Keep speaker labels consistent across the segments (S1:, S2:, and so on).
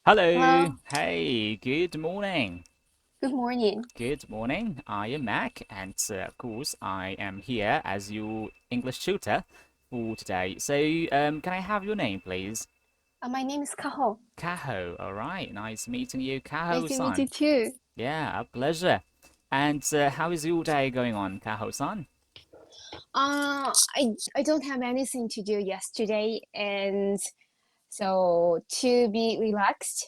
S1: Hello.
S2: Hello,
S1: Hey, good morning.
S2: good morning.
S1: Good morning. I am Mac, and of course, I am here as your English tutor for today. Can I have your name, please?
S2: My name is Kaho.
S1: Kaho. All right. Nice meeting you,
S2: Nice to meet you
S1: Kaho-san.
S2: too.
S1: Yeah, a pleasure. And how is your day going on, Kaho-san?
S2: I don't have anything to do yesterday, and so to be relaxed,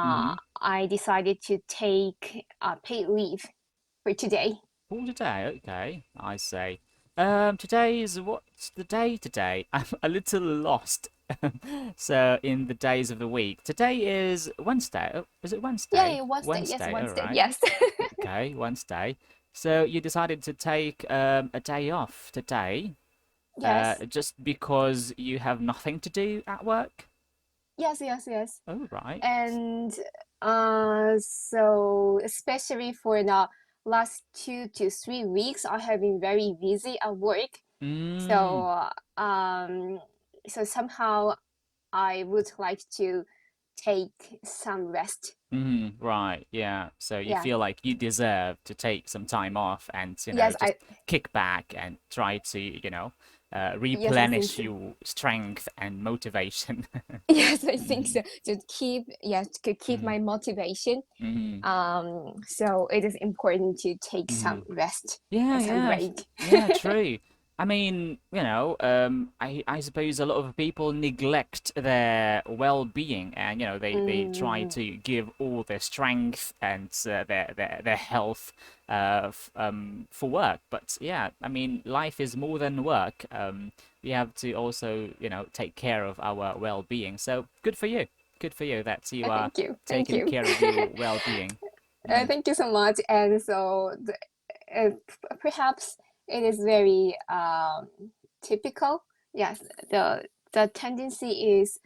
S1: Mm-hmm.
S2: I decided to take paid leave for today.
S1: For today, okay, I say. Today is what's the day today? I'm a little lost. So in the days of the week, today is Wednesday. Oh, is it
S2: Yeah,
S1: Wednesday?
S2: yeah, Wednesday. Yes,
S1: Wednesday, all
S2: Wednesday.
S1: right.
S2: Yes.
S1: Okay, Wednesday. So you decided to take a day off today,
S2: Yes.
S1: just because you have nothing to do at work?
S2: Yes, yes, yes.
S1: Oh, right.
S2: And so especially for the last 2 to 3 weeks, I have been very busy at work.
S1: Mm.
S2: So um, so somehow I would like to take some rest.
S1: Right, yeah. So you
S2: Yeah.
S1: feel like you deserve to take some time off and,
S2: Yes,
S1: just kick back and try to,
S2: yes, I think
S1: replenish
S2: so.
S1: your strength and motivation.
S2: Yes, I think
S1: hmm
S2: so. To keep to keep
S1: hmm
S2: my motivation.
S1: hmm
S2: So it is important to take
S1: hmm
S2: some rest
S1: Yeah,
S2: and some
S1: yeah,
S2: break.
S1: yeah, true. I mean, I suppose a lot of people neglect their well-being, and they try
S2: Mm,
S1: to give all their strength and their health for work. But yeah, I mean, life is more than work. We have to also, take care of our well-being. So good for you. Good for you that you are
S2: thank you, thank
S1: taking
S2: you.
S1: care of your well-being. Mm.
S2: Thank you so much. And so uh, perhaps it is very typical. Yes, the tendency is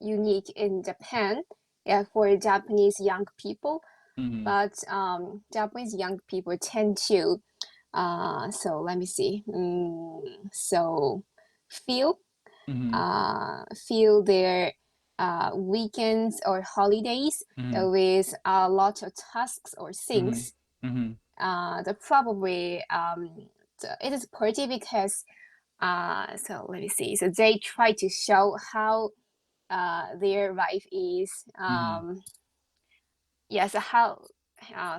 S2: unique in Japan. Yeah, for Japanese young people,
S1: hmm
S2: but Japanese young people tend to so let me see. So feel
S1: hmm
S2: feel their weekends or holidays
S1: hmm
S2: with a lot of tasks or
S1: hmm
S2: things.
S1: hmm
S2: The probably it is pretty because so let me see. So they try to show how their life is.
S1: hmm
S2: Yeah, so how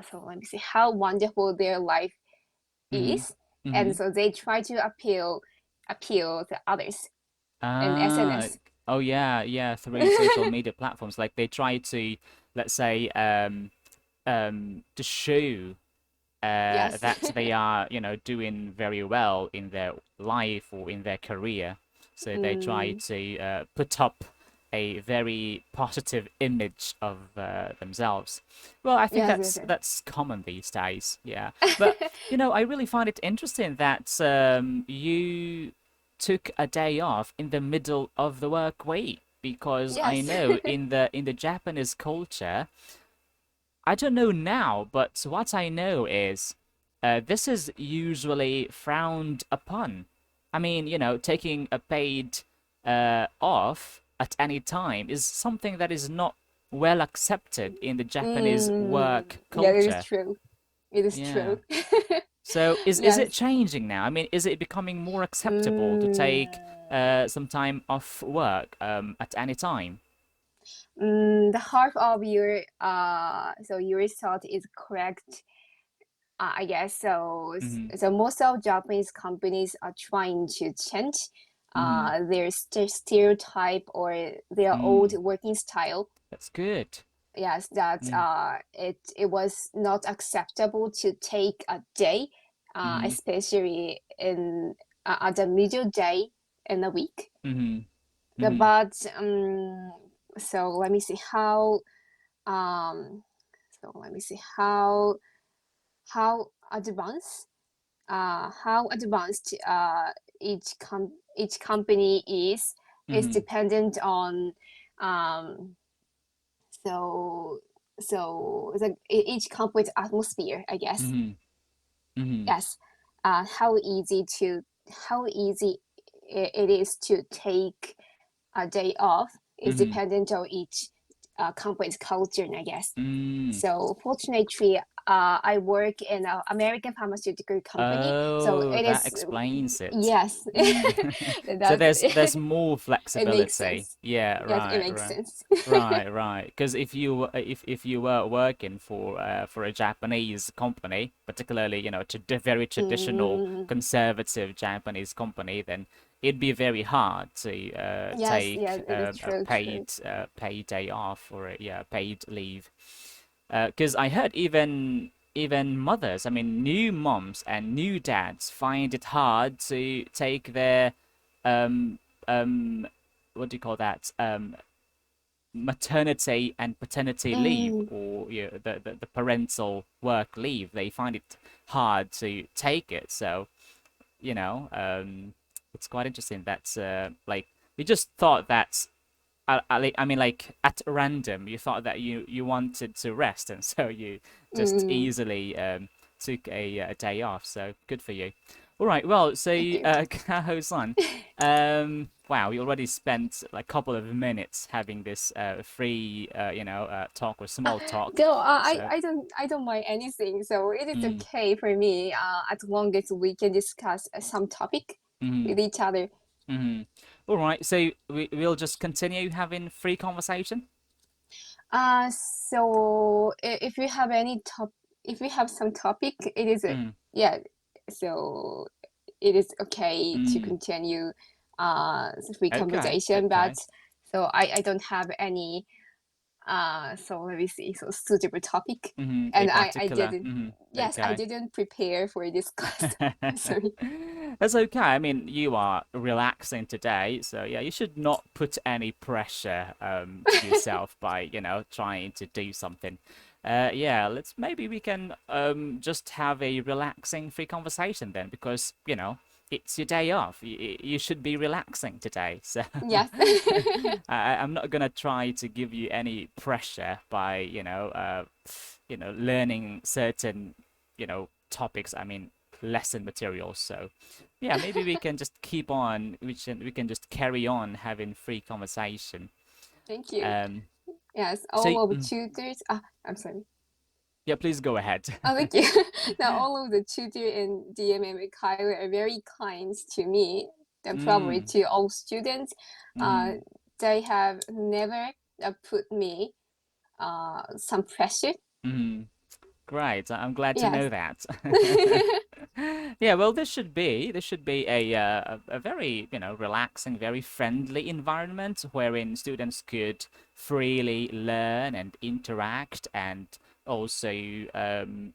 S2: so let me see how wonderful their life
S1: hmm
S2: is,
S1: hmm
S2: and so they try to appeal to others in
S1: Ah,
S2: SNS.
S1: oh yeah, yeah, through social media platforms, like they try to, let's say, to show
S2: Yes.
S1: that they are, doing very well in their life or in their career. So they try
S2: mm,
S1: to put up a very positive image of themselves. Well, I think
S2: yes,
S1: that's
S2: yes,
S1: that's common these days, yeah. But
S2: yes.
S1: I really find it interesting that you took a day off in the middle of the work week because I
S2: Yes.
S1: know in the Japanese culture, I don't know now, but what I know is this is usually frowned upon. I mean, taking a paid off at any time is something that is not well accepted in the Japanese work
S2: Yeah, it is
S1: culture.
S2: true. It is
S1: Yeah.
S2: true.
S1: So is it
S2: Yes.
S1: changing now? I mean, is it becoming more acceptable to
S2: Mm,
S1: take some time off work at any time?
S2: the half of your so your thought is correct. I guess so.
S1: Mm-hmm.
S2: So most of Japanese companies are trying to change
S1: Mm-hmm.
S2: their stereotype or their old
S1: Mm.
S2: working style.
S1: That's good.
S2: Yes, that
S1: Mm.
S2: it was not acceptable to take a day,
S1: Mm-hmm.
S2: especially in at the middle day in the week.
S1: Mm-hmm. Mm-hmm.
S2: But so let me see how um so let me see how advanced how advanced each company is
S1: Mm-hmm.
S2: dependent on um so each company's atmosphere, I guess.
S1: Mm-hmm. Mm-hmm.
S2: Yes, how easy to how easy it is to take a day off is
S1: Mm-hmm.
S2: dependent on each. company's culture, I guess.
S1: Mm.
S2: So fortunately, I work in an American pharmaceutical company, so
S1: Oh,
S2: it
S1: that
S2: is,
S1: explains it.
S2: yes,
S1: Mm. So
S2: that's
S1: there's more
S2: it makes
S1: flexibility.
S2: sense.
S1: Yeah,
S2: Yes, it
S1: right,
S2: makes
S1: right.
S2: sense.
S1: Right, right. Because if you were working for a Japanese company, particularly, you know, very traditional
S2: Mm,
S1: conservative Japanese company, then it'd be very hard to
S2: yes, yes,
S1: take
S2: it is
S1: a
S2: true, true.
S1: paid day off or a, yeah, paid leave. Because I heard even mothers, I mean, new moms and new dads find it hard to take their um um what do you call that? Maternity and paternity leave,
S2: Mm,
S1: or you know, the parental work leave. They find it hard to take it. So, you know, it's quite interesting. That's like we just thought that I mean, like at random, you thought that you wanted to rest, and so you just
S2: mm,
S1: easily took a day off. So good for you. All right. Well, so
S2: thank you.
S1: Kaho-san, wow, we already spent a couple of minutes having this free, talk or small talk.
S2: No,
S1: So,
S2: I don't mind anything. So it is
S1: mm,
S2: okay for me. As long as we can discuss some topic
S1: mm,
S2: with each other.
S1: all right. So we'll just continue having free conversation.
S2: So if you have any if you have some topic, it is
S1: Mm,
S2: yeah. So it is okay to
S1: mm,
S2: continue free
S1: okay.
S2: conversation. But
S1: Okay.
S2: so I don't have any so let me see. So suitable topic,
S1: A
S2: and I
S1: particular.
S2: didn't. Yes, I
S1: Okay.
S2: didn't prepare for this class. Sorry.
S1: That's okay. I mean, you are relaxing today, so yeah, you should not put any pressure to yourself by, you know, trying to do something. Yeah, let's maybe we can just have a relaxing free conversation then, because, you know, it's your day off. You should be relaxing today. So
S2: Yes.
S1: I'm not gonna try to give you any pressure by, learning certain, topics. I mean, lesson materials. So, yeah, maybe we can just keep on. We can just carry on having free conversation.
S2: Thank you.
S1: Um,
S2: Yes,
S1: so
S2: all of tutors. I'm sorry.
S1: yeah, please go ahead.
S2: Oh, thank you. Now, all of the tutor in DMM and Kyle are very kind to me, and probably
S1: mm,
S2: to all students. Uh,
S1: mm,
S2: they have never put me some pressure.
S1: mm. Great. I'm glad to
S2: Yes.
S1: know that. Yeah, well, this should be a very, relaxing, very friendly environment wherein students could freely learn and interact and also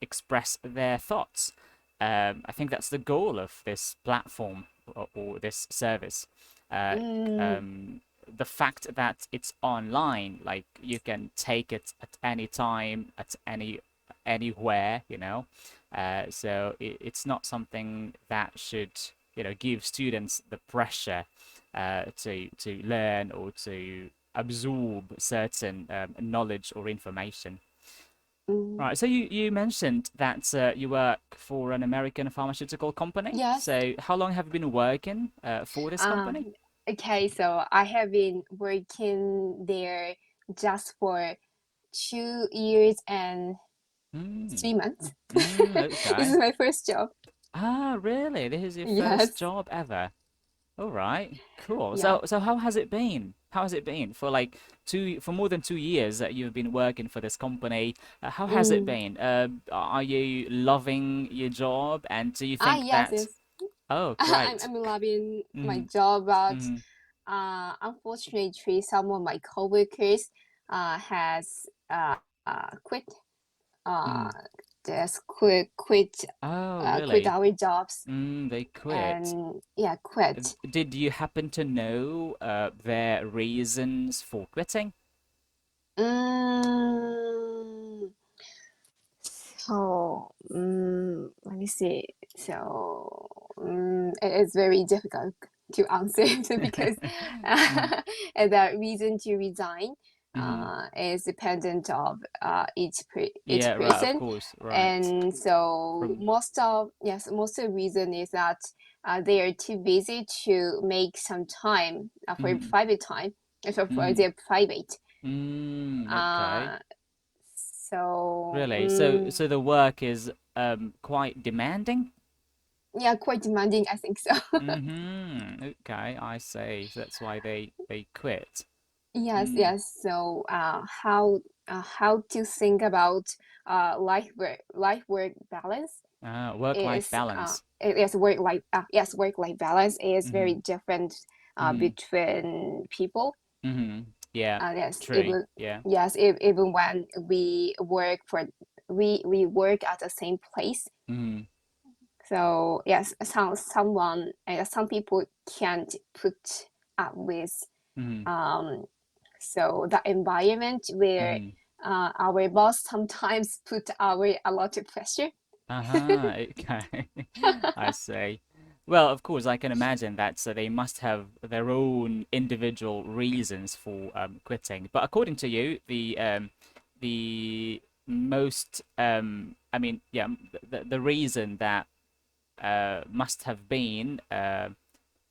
S1: express their thoughts. I think that's the goal of this platform or this service. Uh,
S2: Mm,
S1: the fact that it's online, like you can take it at any time, at anywhere, so it's not something that should, give students the pressure to learn or to absorb certain knowledge or information.
S2: mm.
S1: Right, so you mentioned that you work for an American pharmaceutical company.
S2: Yes.
S1: So how long have you been working for this company?
S2: Um, okay, so I have been working there just for 2 years and
S1: Mm,
S2: 3 months. This is
S1: okay.
S2: my first job.
S1: Ah, really? This is your first
S2: Yes.
S1: job ever? All right, cool.
S2: Yeah.
S1: So how has it been? How has it been for like for more than 2 years that you've been working for this company? How has it
S2: Mm.
S1: been? Are you loving your job? And do you think
S2: Yes,
S1: that?
S2: yes.
S1: Oh,
S2: I'm
S1: great.
S2: I'm loving my
S1: Mm,
S2: job, but
S1: mm,
S2: unfortunately, some of my coworkers has quit uh
S1: mm.
S2: just
S1: Oh,
S2: quit
S1: really?
S2: our jobs,
S1: They quit.
S2: and yeah, quit.
S1: Did you happen to know their reasons for quitting?
S2: Mm, let me see. So it is very difficult to answer because
S1: Mm,
S2: the reason to resign
S1: mm.
S2: is dependent of each
S1: Yeah, right, of
S2: person,
S1: course, right.
S2: and so
S1: From
S2: most of the reason is that they are too busy to make some time for
S1: mm,
S2: private time, for
S1: mm,
S2: their private.
S1: Okay.
S2: Uh, so
S1: Really? So the work is quite demanding?
S2: yeah, quite demanding, I think so.
S1: Mm-hmm. Okay, I see. So that's why they quit.
S2: Yes,
S1: Mm.
S2: yes. So, how to think about life work balance
S1: Work-life
S2: is
S1: balance.
S2: work life balance is very
S1: Mm-hmm.
S2: different
S1: Mm-hmm.
S2: between people.
S1: Mm-hmm. Yeah.
S2: Yes,
S1: True. Yeah.
S2: even when we work at the same place.
S1: Mm-hmm.
S2: So yes, some people can't put up with
S1: Mm-hmm.
S2: um, so the environment where
S1: Mm-hmm.
S2: our boss sometimes put our a lot of pressure.
S1: Uh-huh. Okay. I see. Well, of course, I can imagine that. So they must have their own individual reasons for quitting. But according to you, the most I mean, yeah, the reason that must have been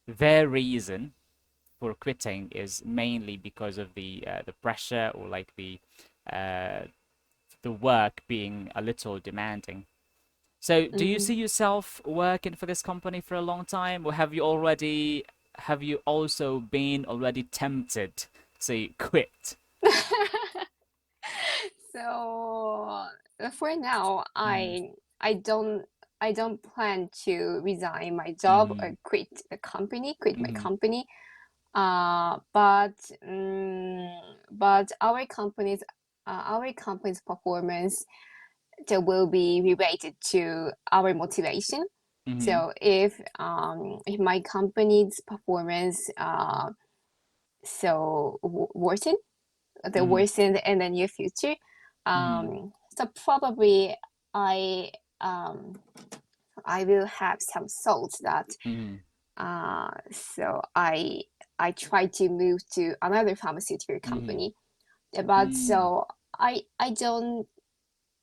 S1: their reason for quitting is mainly because of the pressure or like uh the work being a little demanding. So, do you
S2: Mm.
S1: see yourself working for this company for a long time, or have you also been already tempted to quit?
S2: So for now,
S1: Mm-hmm.
S2: I don't plan to resign my job
S1: Mm-hmm.
S2: or quit my
S1: Mm-hmm.
S2: company. But our company's performance that will be related to our motivation.
S1: Mm-hmm.
S2: So if my company's performance worsen, the
S1: Mm-hmm.
S2: worsen in the near future,
S1: Mm-hmm.
S2: so probably I um I will have some thoughts that
S1: Mm-hmm.
S2: so I try to move to another pharmaceutical
S1: Mm-hmm.
S2: company. But
S1: Mm-hmm.
S2: so I don't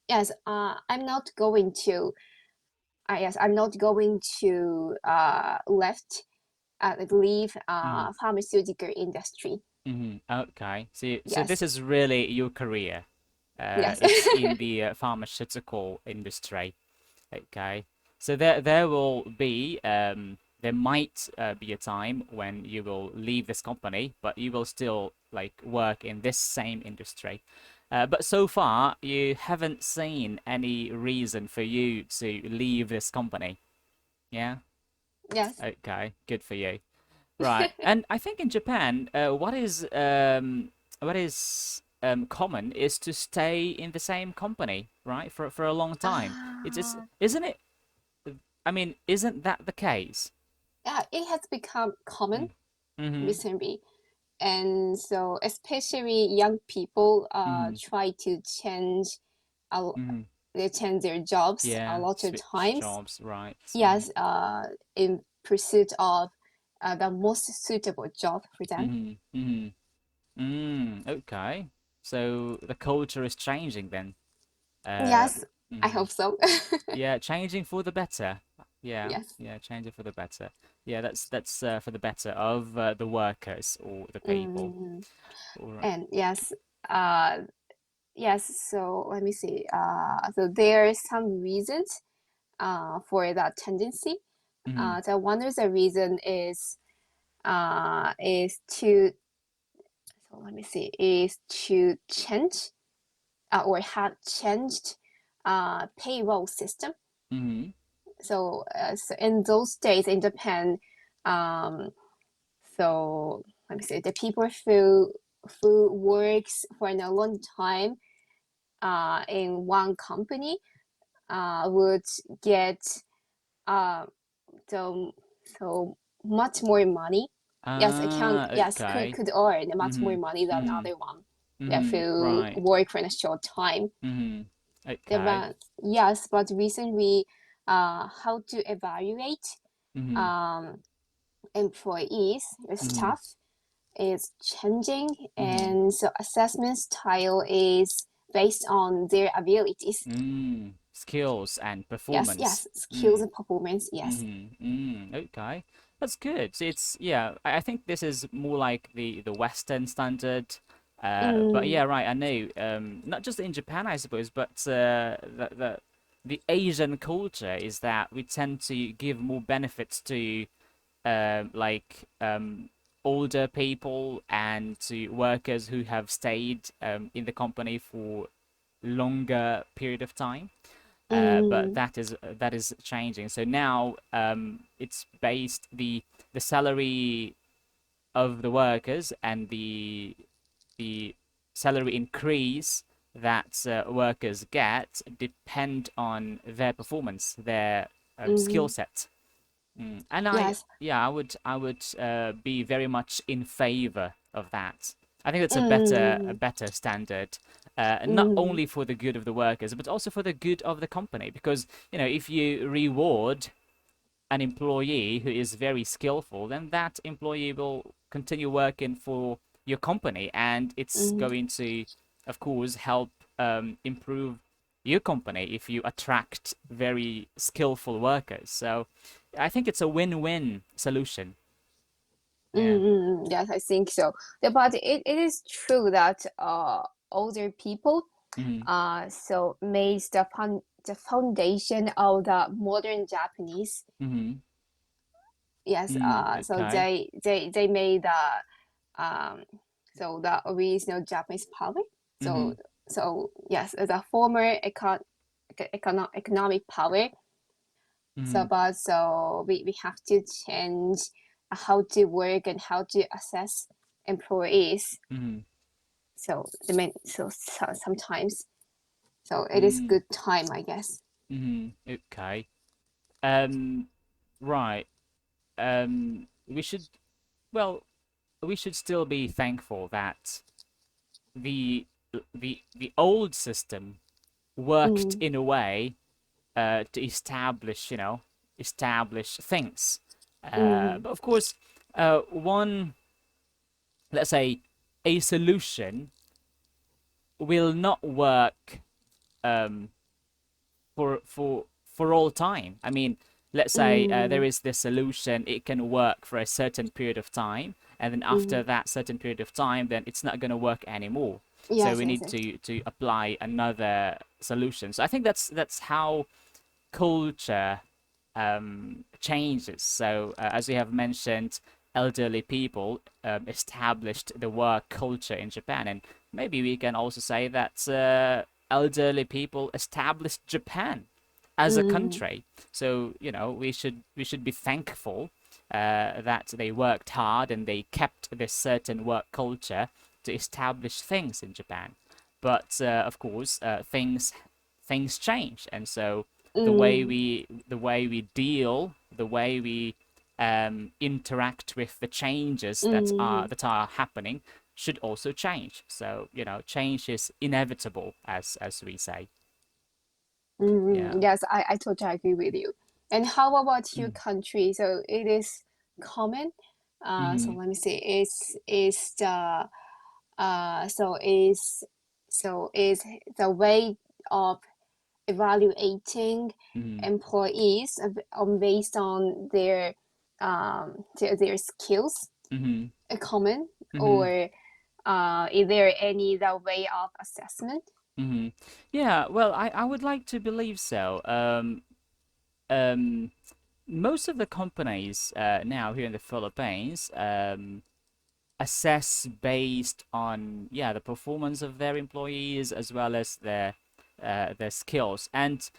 S2: yes I'm not going to I'm not going to left leave
S1: Mm-hmm.
S2: pharmaceutical industry.
S1: Mm-hmm. Okay. So
S2: Yes,
S1: this is really your career.
S2: yes.
S1: It's in the pharmaceutical industry. Okay. So there will be there might be a time when you will leave this company, but you will still like work in this same industry. But so far, you haven't seen any reason for you to leave this company. Yeah?
S2: Yes.
S1: Okay, good for you. Right. And I think in Japan, what is common is to stay in the same company, right? For a long time. It's
S2: Uh,
S1: isn't it I mean, isn't that the case?
S2: yeah, it has become common
S1: Mm. Mm-hmm.
S2: recently, and so especially young people
S1: Mm-hmm.
S2: try to change a,
S1: Mm-hmm.
S2: they change their jobs a
S1: Yeah,
S2: lot of
S1: switch
S2: times.
S1: jobs, right, right.
S2: Yes, in pursuit of the most suitable job for them.
S1: Mm-hmm. Mm-hmm. Okay. So the culture is changing then. Uh,
S2: Yes, I
S1: mhm.
S2: hope so.
S1: Yeah, changing for the better. Yeah,
S2: Yes.
S1: yeah, changing for the better. Yeah, that's for the better of the workers or the people.
S2: Mm,
S1: All right.
S2: and yes, uh, yes. So let me see. So there are some reasons for that tendency.
S1: Mm-hmm.
S2: The one of the reason is to so let me see is to change or have changed payroll system.
S1: Mm-hmm.
S2: So in those days in Japan, um, so let me see the people who works for a long time in one company would get uh, so so much more money. Yes,
S1: Ah, okay.
S2: could earn much
S1: Mm-hmm.
S2: more money than
S1: Mm-hmm.
S2: other one. Yeah,
S1: Mm-hmm.
S2: who
S1: Right.
S2: work for a short time.
S1: Mm-hmm. Okay.
S2: But yes, but recently, how to evaluate
S1: Mm-hmm.
S2: um, employees or
S1: Mm-hmm.
S2: staff is changing,
S1: Mm-hmm.
S2: and so assessment style is based on their abilities.
S1: Skills and
S2: Yes,
S1: performance.
S2: yes, skills
S1: Mm.
S2: and performance. Yes.
S1: Mm-hmm. Okay. That's good. So it's yeah, I think this is more like the Western standard. But
S2: Mm,
S1: yeah, right. I know. Not just in Japan, I suppose, but the Asian culture is that we tend to give more benefits to like older people and to workers who have stayed in the company for longer period of time. But
S2: mm,
S1: that is changing. So now it's based the salary of the workers and the salary increase that workers get depend on their performance, their skill
S2: mm,
S1: set. And
S2: yes.
S1: I would be very much in favor of that. I think that's a
S2: Mm,
S1: better standard, not
S2: mm,
S1: only for the good of the workers, but also for the good of the company. Because if you reward an employee who is very skillful, then that employee will continue working for your company, and it's
S2: mm,
S1: going to, of course, help improve your company if you attract very skillful workers. So I think it's a win-win solution. Yeah.
S2: yes, I think so. But it is true that older people
S1: Mm-hmm.
S2: so made the foundation of the modern Japanese.
S1: Mm-hmm.
S2: Yes, so
S1: Okay.
S2: they made the so the original Japanese power.
S1: Mm-hmm.
S2: So yes, the former economic power.
S1: Mm-hmm.
S2: So we have to change how to work and how to assess employees.
S1: Mm-hmm.
S2: So sometimes so it is
S1: Mm-hmm.
S2: good time, I guess.
S1: Okay. Um. Right. We should. Well, we should still be thankful that the the old system worked
S2: Mm,
S1: in a way to establish things.
S2: mm,
S1: But of course, one, let's say, a solution will not work um, for all time. I mean, let's say there
S2: mm,
S1: is this solution, it can work for a certain period of time, and then after
S2: mm.
S1: that certain period of time, then it's not going to work anymore. So
S2: Yes,
S1: we
S2: yes,
S1: need
S2: yes.
S1: to apply another solution. So I think that's how culture changes. So as we have mentioned, elderly people established the work culture in Japan, and maybe we can also say that elderly people established Japan as a
S2: Mm,
S1: country. So we should be thankful that they worked hard and they kept this certain work culture to establish things in Japan. But of course, things change, and so
S2: mm,
S1: the way we deal, the way we interact with the changes
S2: mm,
S1: that are happening should also change. So change is inevitable, as we say. Yeah.
S2: Yes, I totally agree with you. And how about your
S1: Mm.
S2: country? So it is common. So
S1: Mm-hmm.
S2: let me see. Is the so is the way of evaluating
S1: Mm-hmm.
S2: employees based on their skills
S1: Mm-hmm.
S2: common,
S1: Mm-hmm.
S2: or is there any the way of assessment?
S1: Mm-hmm. Yeah. Well, I would like to believe so. Um, Most of the companies now here in the Philippines assess based on, yeah, the performance of their employees as well as their skills, and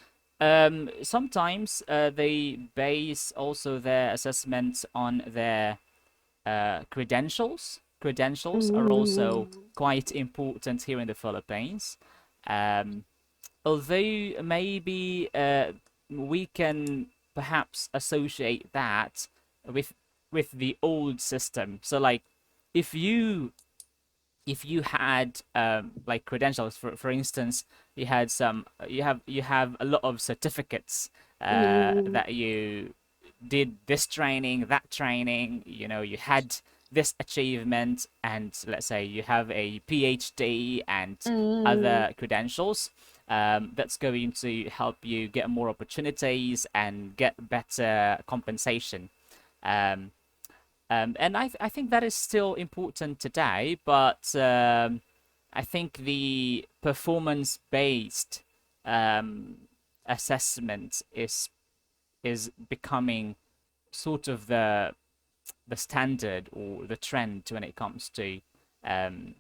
S1: sometimes they base also their assessments on their credentials are also
S2: Mm,
S1: quite important here in the Philippines. um, Although maybe we can perhaps associate that with the old system. So like if you had like credentials, for instance, you have a lot of certificates
S2: mm,
S1: that you did this training, that training, you had this achievement, and let's say you have a PhD and
S2: mm,
S1: other credentials, that's going to help you get more opportunities and get better compensation. Um, and I think that is still important today, but I think the performance-based um, assessment is becoming sort of the standard or the trend when it comes to um,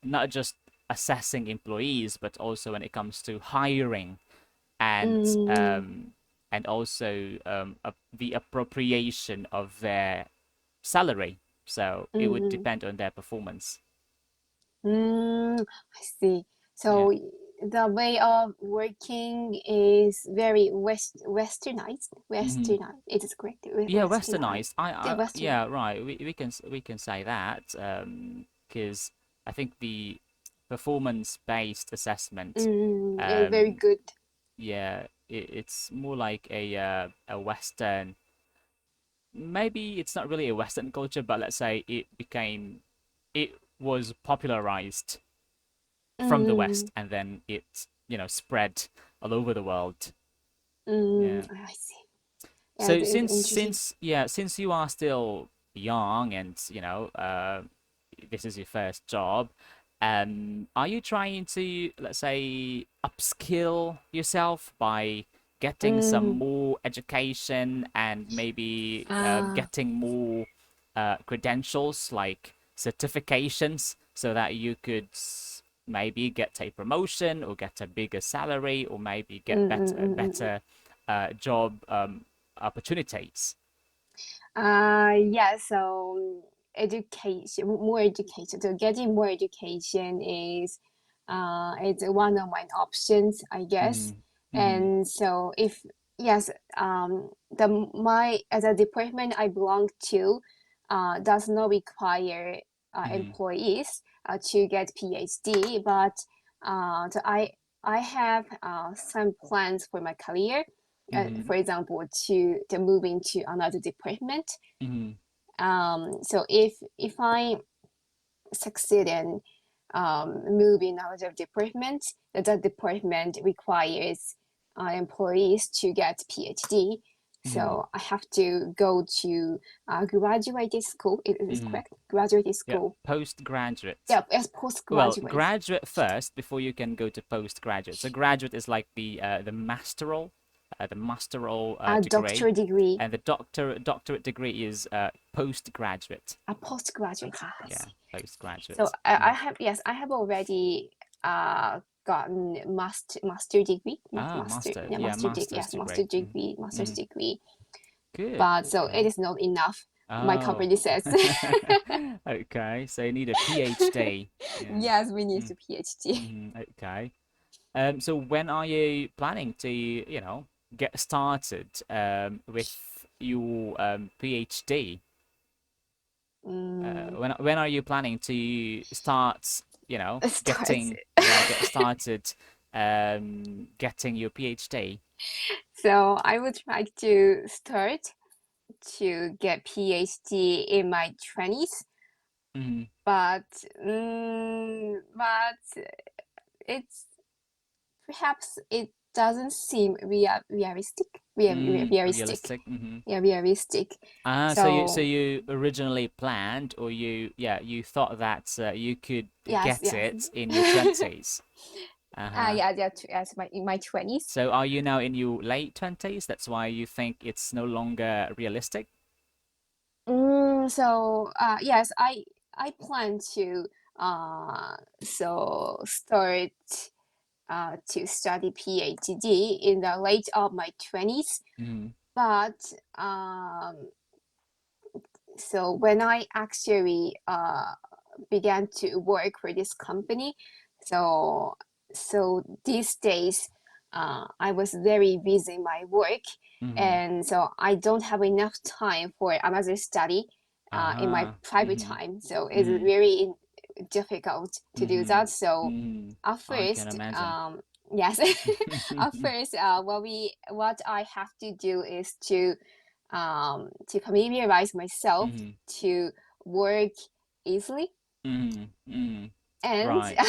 S1: not just assessing employees, but also when it comes to hiring and
S2: Mm,
S1: also the appropriation of their salary. So it would
S2: mm,
S1: depend on their performance.
S2: I see.
S1: Yeah.
S2: So the way of working is very westernized.
S1: Hmm.
S2: Westernized. It is correct.
S1: Yeah,
S2: Westernized.
S1: westernized.
S2: The Western.
S1: Yeah, right. We can say that because I think the performance-based assessment,
S2: Very
S1: um,
S2: good.
S1: yeah, it's more like a Western. Maybe it's not really a Western culture, but let's say it was popularized from the
S2: Mm,
S1: West, and then it spread all over the world. Yeah.
S2: I see. Yeah,
S1: So
S2: it is interesting.
S1: since you are still young and this is your first job, are you trying to, let's say, upskill yourself by getting some
S2: Mm,
S1: more education and maybe
S2: ah,
S1: getting more credentials like certifications so that you could maybe get a promotion or get a bigger salary or maybe
S2: mm,
S1: get
S2: mm, mm, mm.
S1: better job opportunities.
S2: Yeah, so education, more education. So getting more education is it's one of my options, I guess.
S1: Mm-hmm. Mm-hmm.
S2: And so if yes, the department I belong to does not require
S1: Mm-hmm.
S2: employees to get PhD, but so I have some plans for my career,
S1: Mm-hmm.
S2: for example, to move into another department.
S1: Mm-hmm.
S2: So if I succeed in moving another department, that department requires employees to get PhD.
S1: Mm-hmm.
S2: So I have to go to graduate school. It is
S1: Mm-hmm.
S2: correct. Graduate
S1: Yeah,
S2: school.
S1: postgraduate.
S2: Yeah, as
S1: Well,
S2: postgraduate.
S1: graduate first before you can go to postgraduate. So graduate is like the masteral
S2: A
S1: degree,
S2: doctorate degree.
S1: and the doctorate degree is postgraduate.
S2: A postgraduate. Ah, I
S1: Yeah,
S2: see. So
S1: postgraduate.
S2: I have yes, I have already gotten master degree, not
S1: Ah,
S2: master,
S1: master.
S2: yeah,
S1: Yeah,
S2: master degree,
S1: master's
S2: yes,
S1: degree.
S2: master's
S1: Mm-hmm.
S2: degree.
S1: Good.
S2: But so it
S1: Okay.
S2: is not enough. My
S1: Oh.
S2: company says,
S1: Okay, so you need a PhD. Yeah.
S2: yes, we need
S1: Mm,
S2: a PhD.
S1: okay. So when are you planning to, get started with your PhD?
S2: Mm,
S1: When are you planning to start,
S2: starts.
S1: get started getting your PhD?
S2: So I would like to start to get PhD in my 20s,
S1: Mm-hmm.
S2: but but it's perhaps it doesn't seem realistic.
S1: Realistic. Mm-hmm.
S2: Yeah, realistic.
S1: Ah, so
S2: So
S1: you originally planned, or you thought that you could
S2: yes,
S1: get
S2: yes.
S1: it in your 20s. Uh-huh.
S2: Yeah, yes, in my 20s.
S1: So are you now in your late 20s? That's why you think it's no longer realistic?
S2: So yes, I plan to start to study PhD in the late of my 20s.
S1: Mm-hmm.
S2: But so when I actually began to work for this company, so these days I was very busy in my work,
S1: Mm-hmm.
S2: and so I don't have enough time for another study in my
S1: Uh-huh.
S2: private
S1: Mm-hmm.
S2: time. So it's
S1: Mm-hmm.
S2: very difficult to do
S1: Mm-hmm.
S2: that. So
S1: Mm-hmm.
S2: at
S1: I can
S2: first,
S1: imagine.
S2: yes, at first, what I have to do is to familiarize myself
S1: Mm-hmm.
S2: to work easily
S1: Mm-hmm. Mm-hmm.
S2: and
S1: Right.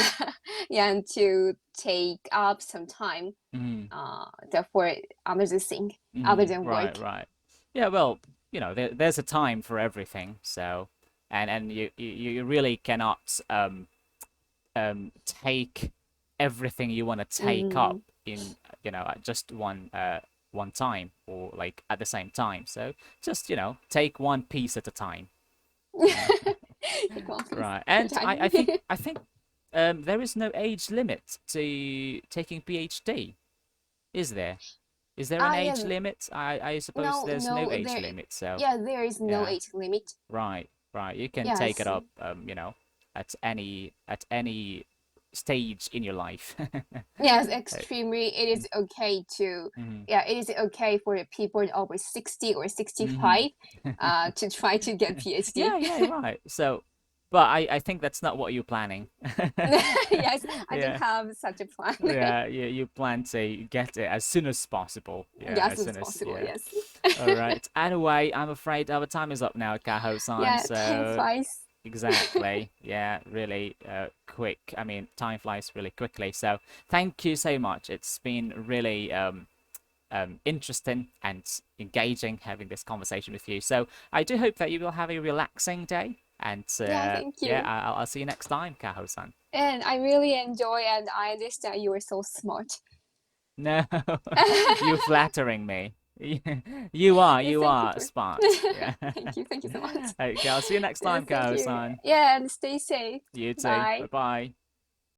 S2: yeah, and to take up some time
S1: Mm-hmm.
S2: for another thing other
S1: Mm-hmm.
S2: than work.
S1: Right, right. Yeah, well, there's a time for everything, so and you really cannot take everything you want to take up
S2: Mm.
S1: in, at just one time, or like at the same time. So just, take one piece at a time.
S2: Take one piece
S1: Right.
S2: at a
S1: And I,
S2: time.
S1: I think I think there is no age limit to taking PhD, is there? Is there an
S2: Yeah,
S1: age limit? I suppose
S2: no,
S1: there's no
S2: no,
S1: age
S2: there,
S1: limit, so
S2: yeah, there is no
S1: yeah.
S2: age limit.
S1: Right, right. You can take
S2: Yes,
S1: it up, at any stage in your life.
S2: yes,
S1: Uh,
S2: extremely. It is okay to,
S1: mhm,
S2: yeah, it is okay for the people over 60 or
S1: mhm.
S2: 65 to try to get PhD.
S1: Yeah, yeah, right. So, but I think that's not what you're planning.
S2: Yes, I don't
S1: Yeah,
S2: have such a plan.
S1: yeah, you plan to get it as soon as possible. Yeah,
S2: Yes,
S1: as
S2: it's
S1: soon as,
S2: possible.
S1: yeah.
S2: Yes.
S1: All right. Anyway, I'm afraid our time is up now, Kaho-san.
S2: Yeah, time
S1: So,
S2: flies.
S1: exactly. Yeah, really quick. I mean, time flies really quickly. So, thank you so much. It's been really interesting and engaging having this conversation with you. So, I do hope that you will have a relaxing day. And
S2: Yeah, thank
S1: yeah,
S2: you.
S1: I'll see you next time, Kaho-san.
S2: And I really enjoy, and I understand you are so smart.
S1: No, you flattering me.
S2: Yeah,
S1: You
S2: thank you
S1: are
S2: for.
S1: smart. Yeah.
S2: Thank you so much.
S1: Okay, I'll see you next
S2: Yeah,
S1: time,
S2: thank you.
S1: Kaho-san.
S2: Yeah, and stay safe.
S1: You too. Bye
S2: Bye.
S1: bye.